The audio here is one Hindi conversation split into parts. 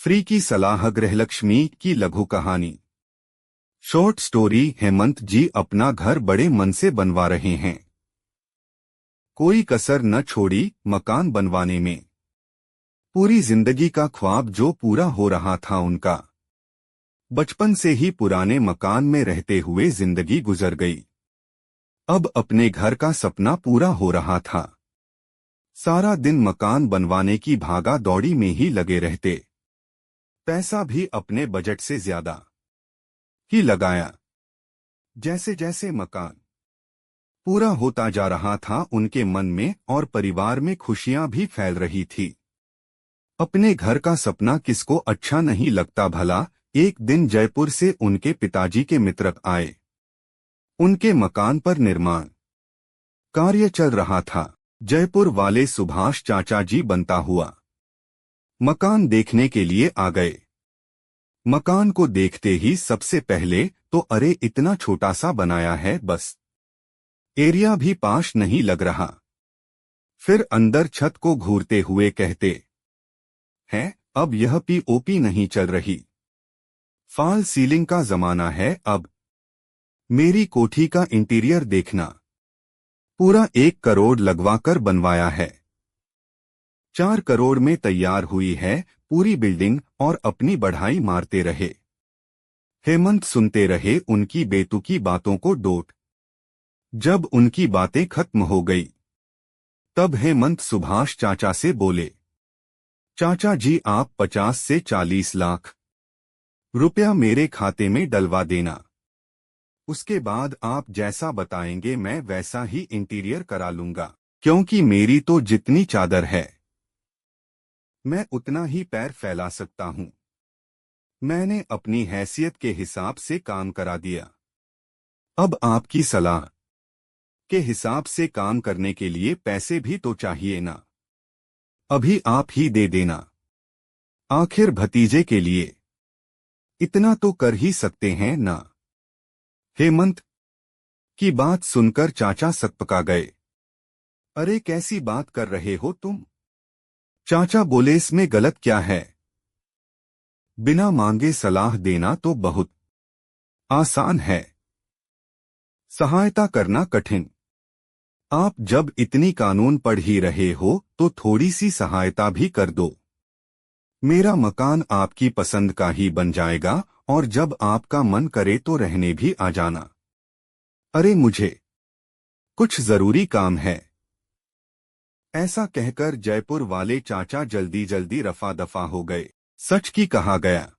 फ्री की सलाह गृहलक्ष्मी की लघु कहानी। Short story. हेमंत जी अपना घर बड़े मन से बनवा रहे हैं। कोई कसर न छोड़ी मकान बनवाने में। पूरी जिंदगी का ख्वाब जो पूरा हो रहा था उनका। बचपन से ही पुराने मकान में रहते हुए जिंदगी गुजर गई। अब अपने घर का सपना पूरा हो रहा था। सारा दिन मकान बनवाने की भागा दौड़ी में ही लगे रहते। पैसा भी अपने बजट से ज्यादा ही लगाया। जैसे जैसे मकान पूरा होता जा रहा था उनके मन में और परिवार में खुशियां भी फैल रही थी। अपने घर का सपना किसको अच्छा नहीं लगता भला। एक दिन जयपुर से उनके पिताजी के मित्र आए। उनके मकान पर निर्माण कार्य चल रहा था। जयपुर वाले सुभाष चाचा जी बनता हुआ मकान देखने के लिए आ गए। मकान को देखते ही सबसे पहले तो अरे इतना छोटा सा बनाया है, बस एरिया भी पास नहीं लग रहा। फिर अंदर छत को घूरते हुए कहते हैं अब यह पीओपी नहीं चल रही, फॉल सीलिंग का जमाना है अब। मेरी कोठी का इंटीरियर देखना, पूरा 1 करोड़ लगवाकर बनवाया है। 4 करोड़ में तैयार हुई है पूरी बिल्डिंग और अपनी बढ़ाई मारते रहे। हेमंत सुनते रहे उनकी बेतुकी बातों को डोट। जब उनकी बातें खत्म हो गई तब हेमंत सुभाष चाचा से बोले, चाचा जी आप 50 से 40 लाख रुपया मेरे खाते में डलवा देना। उसके बाद आप जैसा बताएंगे मैं वैसा ही इंटीरियर करा लूंगा, क्योंकि मेरी तो जितनी चादर है मैं उतना ही पैर फैला सकता हूं। मैंने अपनी हैसियत के हिसाब से काम करा दिया। अब आपकी सलाह के हिसाब से काम करने के लिए पैसे भी तो चाहिए ना। अभी आप ही दे देना, आखिर भतीजे के लिए इतना तो कर ही सकते हैं ना। हेमंत की बात सुनकर चाचा सकपका गए। अरे कैसी बात कर रहे हो तुम? चाचा बोले इसमें गलत क्या है? बिना मांगे सलाह देना तो बहुत आसान है, सहायता करना कठिन। आप जब इतनी कानून पढ़ ही रहे हो तो थोड़ी सी सहायता भी कर दो। मेरा मकान आपकी पसंद का ही बन जाएगा और जब आपका मन करे तो रहने भी आ जाना। अरे मुझे कुछ जरूरी काम है। ऐसा कहकर जयपुर वाले चाचा जल्दी जल्दी रफा दफा हो गए। सच की कहा गया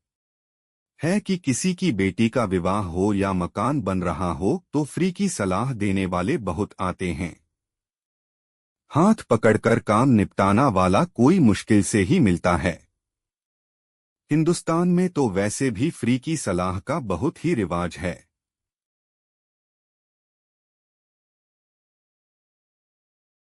है कि किसी की बेटी का विवाह हो या मकान बन रहा हो तो फ्री की सलाह देने वाले बहुत आते हैं। हाथ पकड़कर काम निपटाना वाला कोई मुश्किल से ही मिलता है। हिंदुस्तान में तो वैसे भी फ्री की सलाह का बहुत ही रिवाज है।